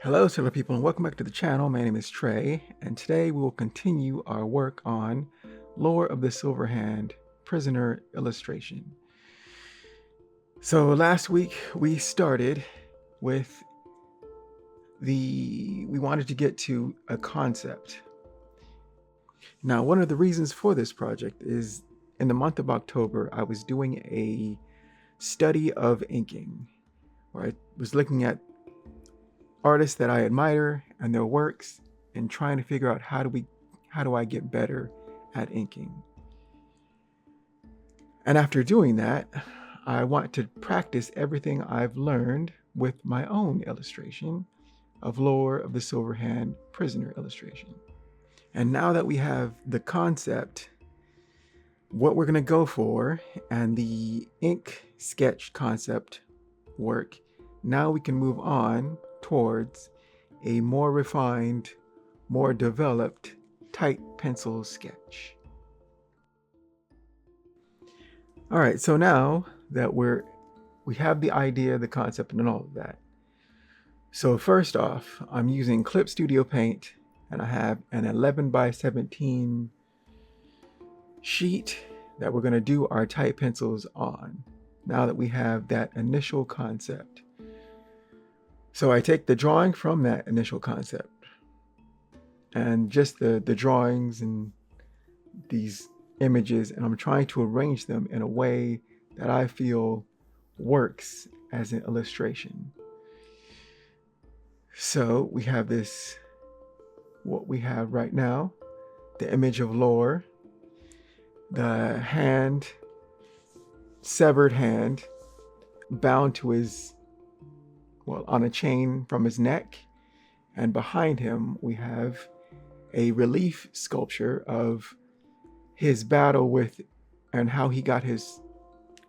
Hello, Silver People, and welcome back to the channel. My name is Trey, and today we will continue our work on Lore of the Silver Hand Prisoner illustration. So last week we started with we wanted to get to a concept. Now, one of the reasons for this project is in the month of October, I was doing a study of inking, where I was looking at artists that I admire and their works and trying to figure out how do I get better at inking. And after doing that, I want to practice everything I've learned with my own illustration of Lore of the Silver Hand Prisoner illustration. And now that we have the concept, what we're going to go for, and the ink sketch concept work, now we can move on towards a more refined, more developed tight pencil sketch. All right, so now that we have the idea, the concept, and all of that. So first off, I'm using Clip Studio Paint, and I have an 11 by 17 sheet that we're going to do our tight pencils on, now that we have that initial concept. So I take the drawing from that initial concept and just the drawings and these images, and I'm trying to arrange them in a way that I feel works as an illustration. So we have this, what we have right now, the image of Lore, the hand, severed hand, bound to his, on a chain from his neck, and behind him we have a relief sculpture of his battle with and how he got his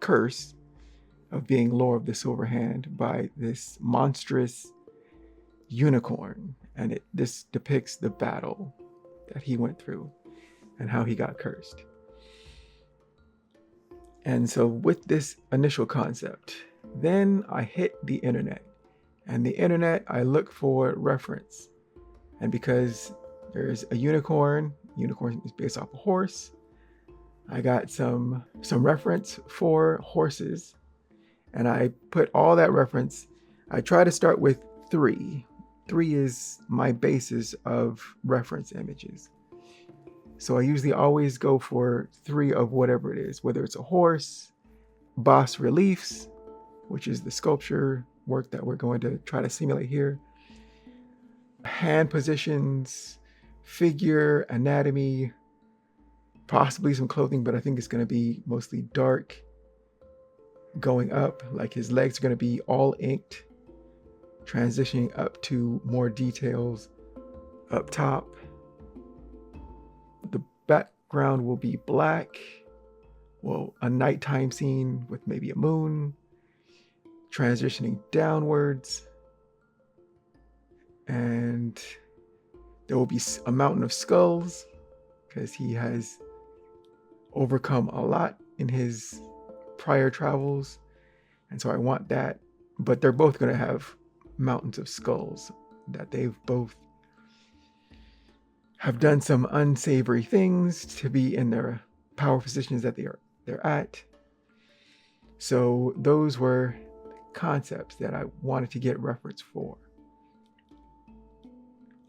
curse of being Lore of the Silver Hand by this monstrous unicorn, and this depicts the battle that he went through and how he got cursed. And so with this initial concept, then I hit the internet. And the internet, I look for reference. And because there's a unicorn is based off a horse, I got some reference for horses. And I put all that reference. I try to start with 3. 3 is my basis of reference images. So I usually always go for 3 of whatever it is, whether it's a horse, bas reliefs, which is the sculpture work that we're going to try to simulate here, hand positions, figure, anatomy, possibly some clothing, but I think it's going to be mostly dark going up, like his legs are going to be all inked, transitioning up to more details up top. The background will be black, a nighttime scene with maybe a moon, transitioning downwards, and there will be a mountain of skulls because he has overcome a lot in his prior travels, and so I want that. But they're both going to have mountains of skulls, that they've both have done some unsavory things to be in their power positions that they're at. So those were concepts that I wanted to get reference for.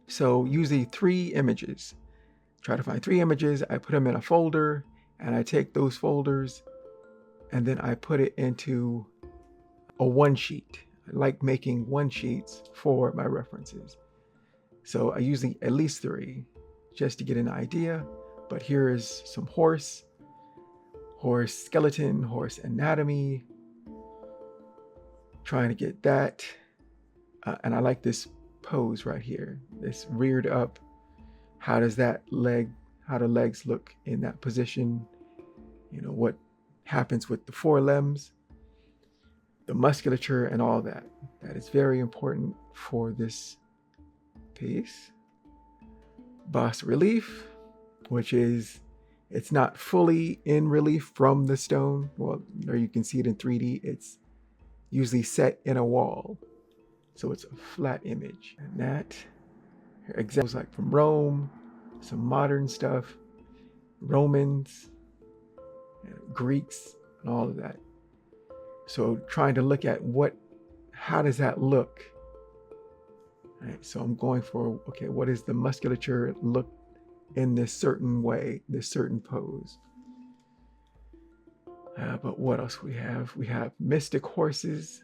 So usually 3 images. Try to find 3 images, I put them in a folder, and I take those folders and then I put it into a one sheet. I like making one sheets for my references. So I usually at least 3 just to get an idea. But here is some horse skeleton, horse anatomy, trying to get that. And I like this pose right here, this reared up. How does how the legs look in that position? What happens with the forelimbs, the musculature, and all that. That is very important for this piece. Bas relief, which is, it's not fully in relief from the stone. Well, there you can see it in 3D. It's usually set in a wall. So it's a flat image. And that, examples like from Rome, some modern stuff, Romans, Greeks, and all of that. So trying to look at how does that look? Right, so I'm going for, okay, what is the musculature look in this certain way, this certain pose? But what else we have? We have mystic horses,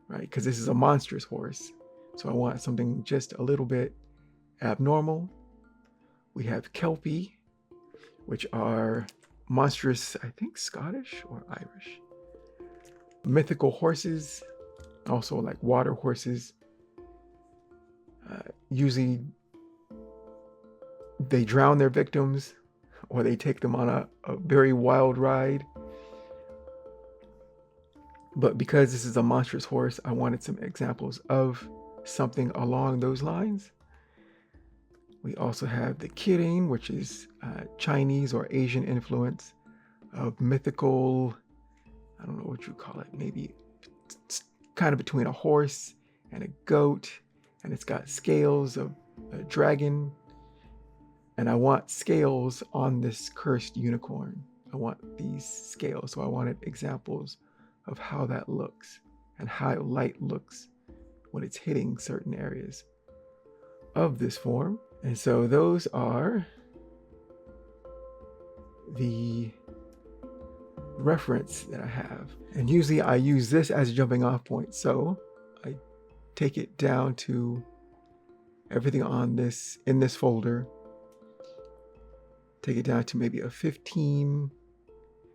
right? Because this is a monstrous horse. So I want something just a little bit abnormal. We have Kelpie, which are monstrous, I think Scottish or Irish. Mythical horses, also like water horses. Usually they drown their victims or they take them on a very wild ride. But because this is a monstrous horse, I wanted some examples of something along those lines. We also have the Kirin, which is Chinese or Asian influence of mythical, I don't know what you call it, maybe it's kind of between a horse and a goat, and it's got scales of a dragon. And I want scales on this cursed unicorn. I want these scales, so I wanted examples of how that looks and how light looks when it's hitting certain areas of this form. And so those are the reference that I have. And usually I use this as a jumping off point. So I take it down to everything on this, in this folder, take it down to maybe a 15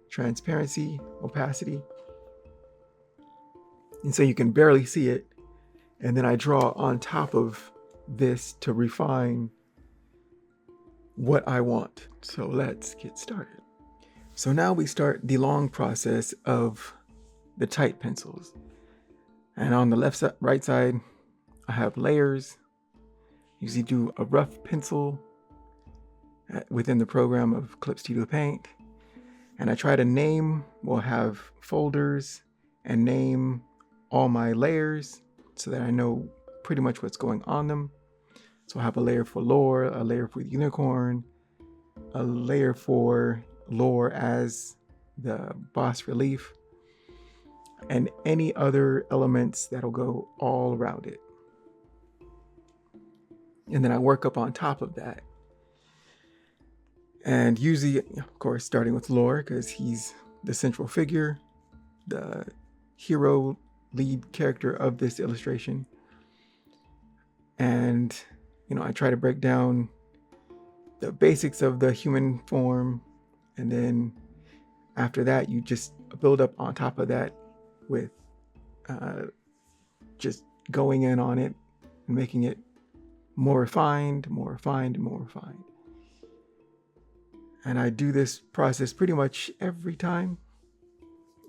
transparency, opacity. And so you can barely see it. And then I draw on top of this to refine what I want. So let's get started. So now we start the long process of the tight pencils. And on the right side, I have layers. Usually do a rough pencil within the program of Clip Studio Paint. And I try to name, we'll have folders and name all my layers so that I know pretty much what's going on them. So I have a layer for lore, a layer for the unicorn, a layer for lore as the bas relief, and any other elements that'll go all around it. And then I work up on top of that. And usually, of course, starting with lore, because he's the central figure, the hero lead character of this illustration. And, I try to break down the basics of the human form. And then after that, you just build up on top of that with just going in on it and making it more refined, more refined, more refined. And I do this process pretty much every time.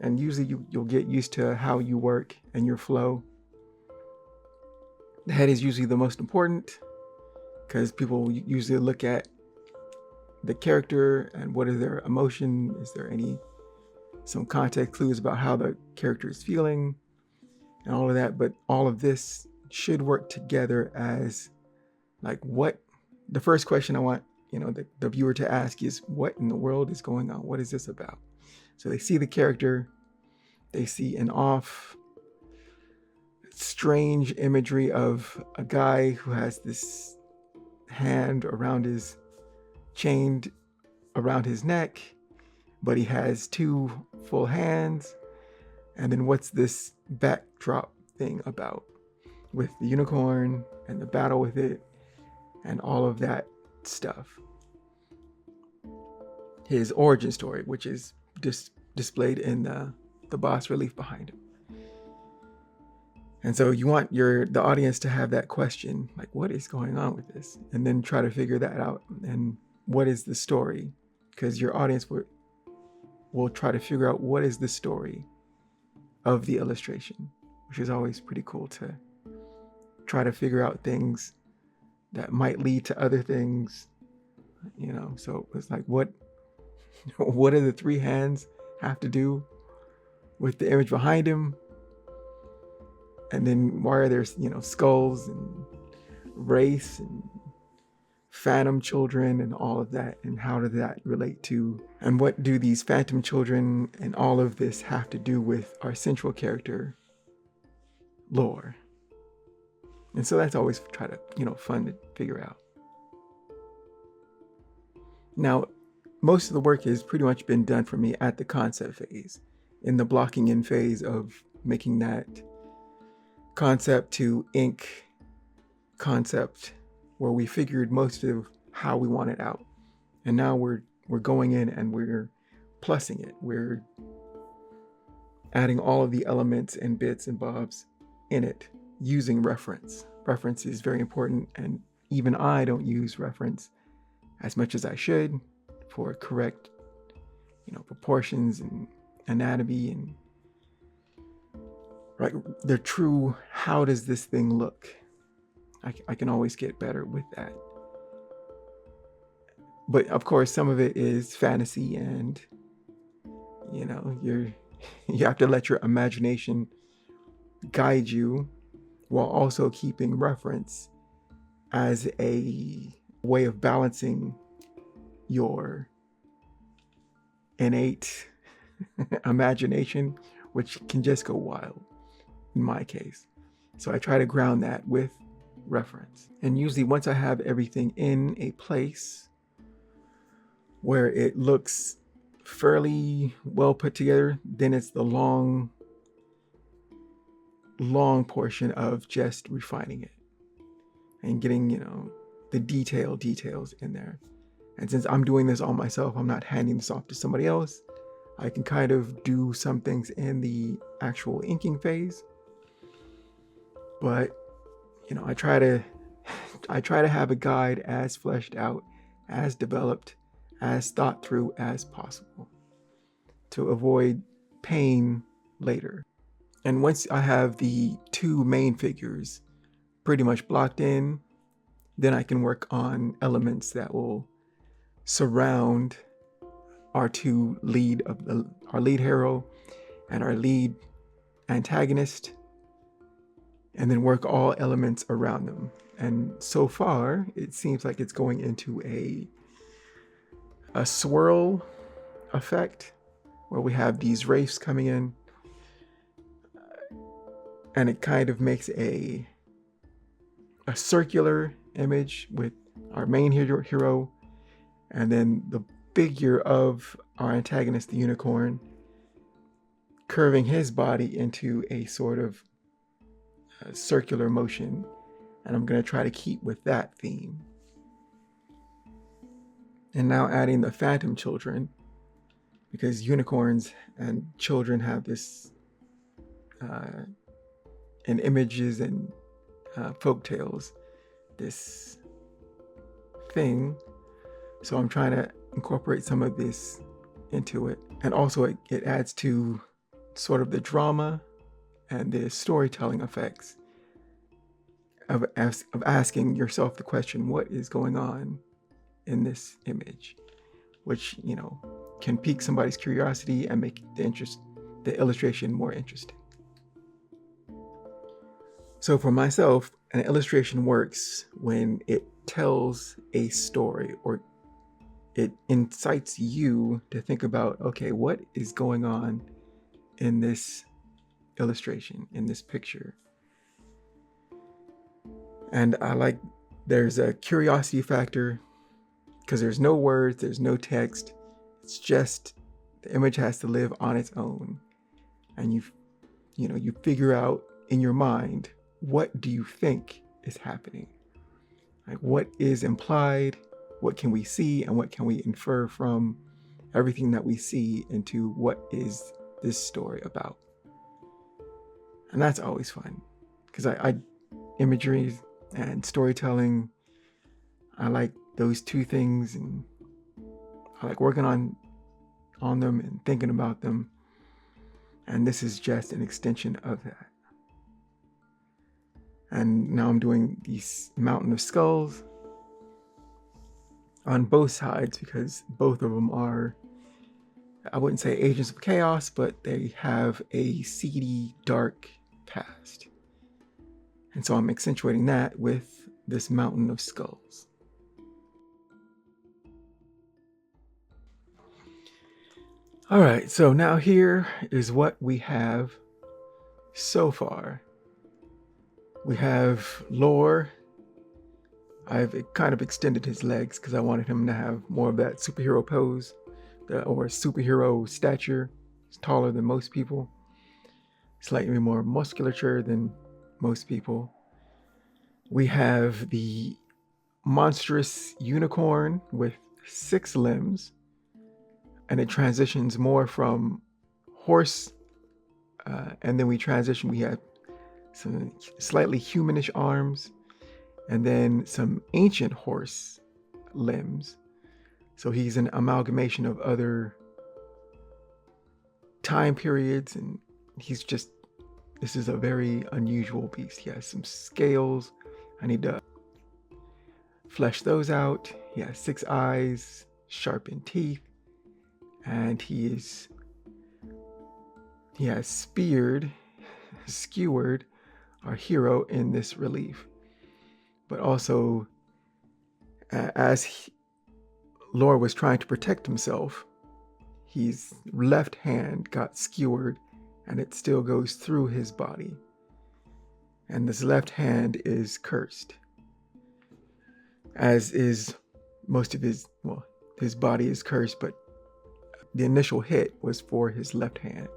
And usually you'll get used to how you work and your flow. The head is usually the most important because people usually look at the character and what is their emotion. Is there some context clues about how the character is feeling and all of that. But all of this should work together as like what the first question I want, the viewer to ask is, what in the world is going on? What is this about? So they see the character, they see an strange imagery of a guy who has this hand chained around his neck, but he has two full hands. And then what's this backdrop thing about with the unicorn and the battle with it and all of that stuff? His origin story, which is displayed in the bas relief behind him. And so you want the audience to have that question, like, what is going on with this? And then try to figure that out. And what is the story? Because your audience will try to figure out what is the story of the illustration, which is always pretty cool to try to figure out things that might lead to other things, So it's like, what do the three hands have to do with the image behind him? And then why are there, skulls and race and phantom children and all of that? And how does that relate to, and what do these phantom children and all of this have to do with our central character, lore? And so that's always fun to figure out. Now, most of the work has pretty much been done for me at the concept phase, in the blocking in phase of making that concept to ink concept, where we figured most of how we want it out. And now we're going in and we're plussing it. We're adding all of the elements and bits and bobs in it using reference. Reference is very important, and even I don't use reference as much as I should for correct, proportions and anatomy and the true, how does this thing look? I can always get better with that. But of course, some of it is fantasy, and you have to let your imagination guide you, while also keeping reference as a way of balancing your innate imagination, which can just go wild in my case. So I try to ground that with reference. And usually once I have everything in a place where it looks fairly well put together, then it's the long portion of just refining it and getting, the details in there. And since I'm doing this all myself, I'm not handing this off to somebody else. I can kind of do some things in the actual inking phase, but I try to have a guide as fleshed out, as developed, as thought through as possible to avoid pain later. And once I have the two main figures pretty much blocked in, then I can work on elements that will surround our our lead hero and our lead antagonist, and then work all elements around them. And so far, it seems like it's going into a swirl effect, where we have these wraiths coming in, and it kind of makes a circular image with our main hero, and then the figure of our antagonist, the unicorn, curving his body into a sort of circular motion. And I'm going to try to keep with that theme. And now adding the phantom children, because unicorns and children have this in images and folk tales, this thing. So I'm trying to incorporate some of this into it. And also it adds to sort of the drama and the storytelling effects of asking yourself the question, what is going on in this image? Which, can pique somebody's curiosity and make the illustration more interesting. So for myself, an illustration works when it tells a story, or it incites you to think about, okay, what is going on in this illustration, in this picture? And there's a curiosity factor, because there's no words, there's no text. It's just the image has to live on its own. And you figure out in your mind, what do you think is happening? Like, what is implied? What can we see? And what can we infer from everything that we see into what is this story about? And that's always fun, because I imagery and storytelling, I like those two things, and I like working on them and thinking about them. And this is just an extension of that. And now I'm doing these mountain of skulls on both sides, because both of them are, I wouldn't say agents of chaos, but they have a seedy, dark past. And so I'm accentuating that with this mountain of skulls. All right, so now here is what we have so far. We have Lore. I've kind of extended his legs because I wanted him to have more of that superhero pose or superhero stature. He's taller than most people, slightly more musculature than most people. We have the monstrous unicorn with 6 limbs, and it transitions more from horse, and then we have some slightly humanish arms, and then some ancient horse limbs. So he's an amalgamation of other time periods, and this is a very unusual beast. He has some scales. I need to flesh those out. He has 6 eyes, sharpened teeth, and he has skewered our hero in this relief. But also, as Lore was trying to protect himself, his left hand got skewered and it still goes through his body. And this left hand is cursed, as is most of his body is cursed, but the initial hit was for his left hand.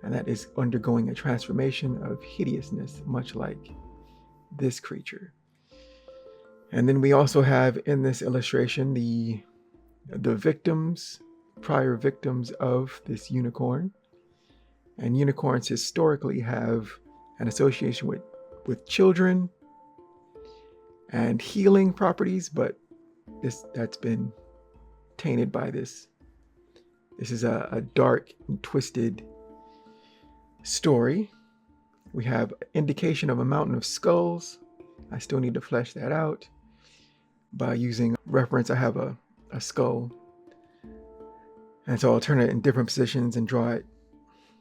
And that is undergoing a transformation of hideousness, much like this creature. And then we also have in this illustration the prior victims of this unicorn. And unicorns historically have an association with children and healing properties, but that's been tainted by this. This is a dark and twisted story. We have indication of a mountain of skulls. I still need to flesh that out by using reference. I have a skull, and so I'll turn it in different positions and draw it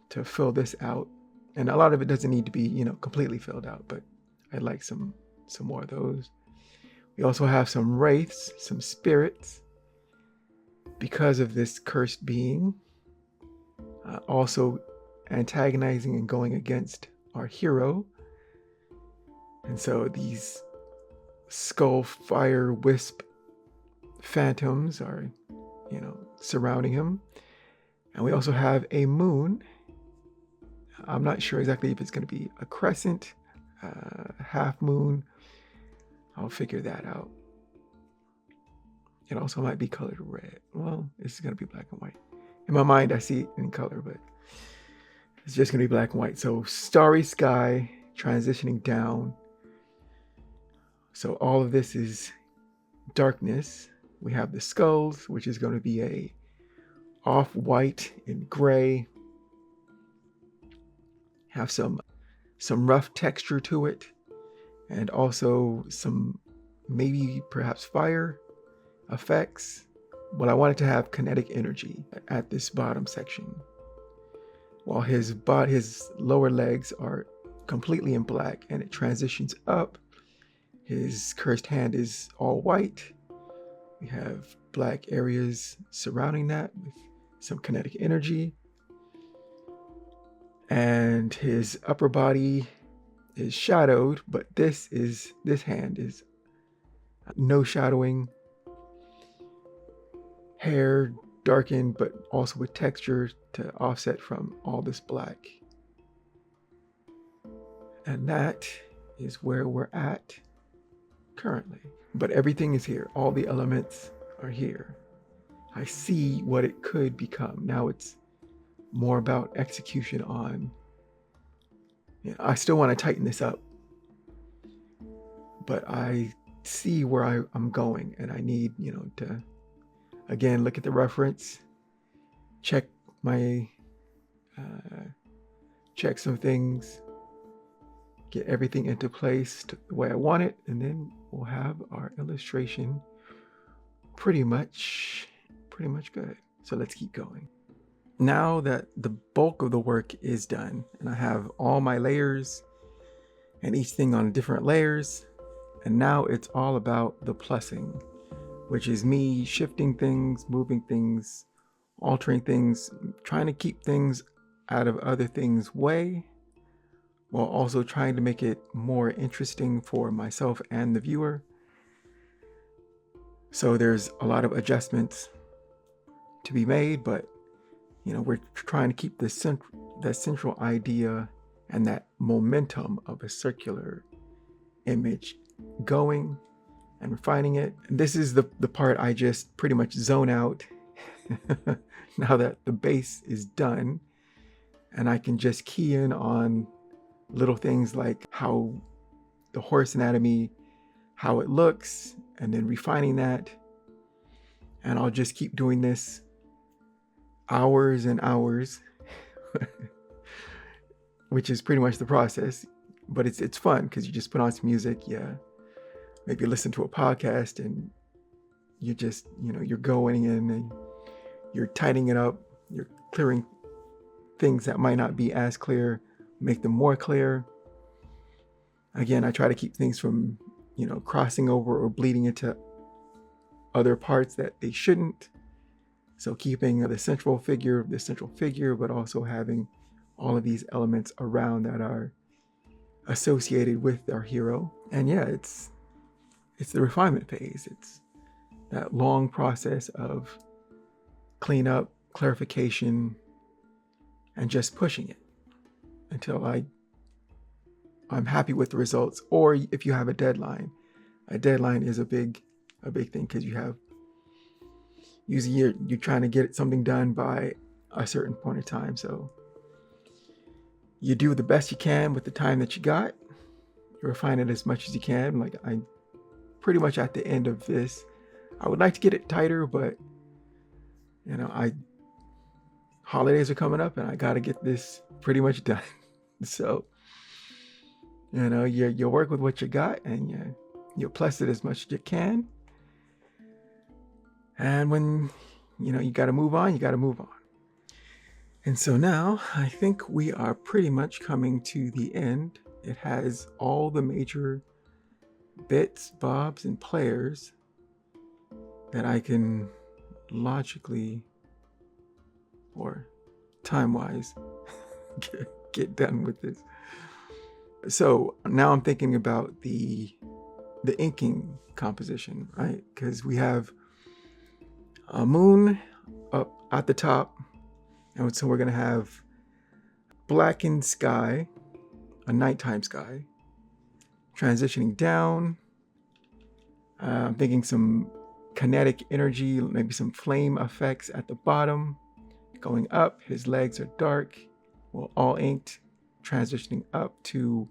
to fill this out. And a lot of it doesn't need to be, completely filled out, but I'd like some more of those. We also have some wraiths, some spirits, because of this cursed being, also antagonizing and going against our hero. And so these skull fire wisp phantoms are, surrounding him. And we also have a moon. I'm not sure exactly if it's going to be a crescent, half moon. I'll figure that out. It also might be colored red. Well, it's going to be black and white. In my mind, I see it in color, but it's just going to be black and white. So starry sky transitioning down. So all of this is darkness. We have the skulls, which is going to be a off-white and gray. Have some rough texture to it, and also some perhaps fire effects. But I wanted to have kinetic energy at this bottom section. While his lower legs are completely in black and it transitions up, his cursed hand is all white. We have black areas surrounding that with some kinetic energy. And his upper body is shadowed, but this hand is no shadowing. Hair darkened, but also with texture to offset from all this black. And that is where we're at currently. But everything is here. All the elements are here. I see what it could become. Now it's more about execution on. I still want to tighten this up, but I see where I'm going, and I need, to again look at the reference, check some things, get everything into place the way I want it, and then we'll have our illustration pretty much good. So let's keep going. Now that the bulk of the work is done and I have all my layers and each thing on different layers. And now it's all about the plussing, which is me shifting things, moving things, altering things, trying to keep things out of other things' way, while also trying to make it more interesting for myself and the viewer. So there's a lot of adjustments to be made, but we're trying to keep that central idea and that momentum of a circular image going and refining it. And this is the part I just pretty much zone out now that the base is done, and I can just key in on little things like how the horse anatomy, how it looks, and then refining that. And I'll just keep doing this hours and hours, which is pretty much the process. But it's fun because you just put on some music, maybe listen to a podcast, and you just, you're going in and you're tightening it up, you're clearing things that might not be as clear, make them more clear. Again, I try to keep things from, crossing over or bleeding into other parts that they shouldn't. So keeping the central figure, but also having all of these elements around that are associated with our hero. And it's the refinement phase. It's that long process of cleanup, clarification, and just pushing it until I'm happy with the results. Or if you have a deadline is a big thing, because usually you're trying to get something done by a certain point in time. So you do the best you can with the time that you got. You refine it as much as you can. Like, I'm pretty much at the end of this. I would like to get it tighter, but holidays are coming up and I got to get this pretty much done. So, you work with what you got, and you plus it as much as you can. And when, you got to move on, you got to move on. And so now I think we are pretty much coming to the end. It has all the major bits, bobs, and players that I can logically or time-wise get done with this. So now I'm thinking about the inking composition, right? Because we have a moon up at the top, and so we're going to have blackened sky, a nighttime sky, transitioning down. I'm thinking some kinetic energy, maybe some flame effects at the bottom. Going up, his legs are dark, well, all inked, transitioning up to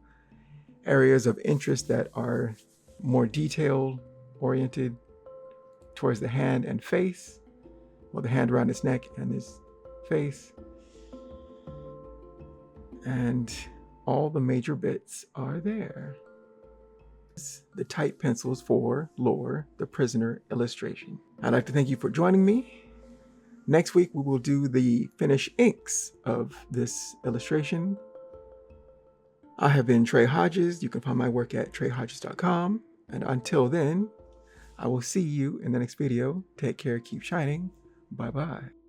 areas of interest that are more detail oriented towards the hand and face. Well, the hand around his neck and his face. And all the major bits are there. The type pencils for Lore, the Prisoner illustration. I'd like to thank you for joining me. Next week, we will do the finish inks of this illustration. I have been Trey Hodges. You can find my work at treyhodges.com. And until then, I will see you in the next video. Take care, keep shining. Bye-bye.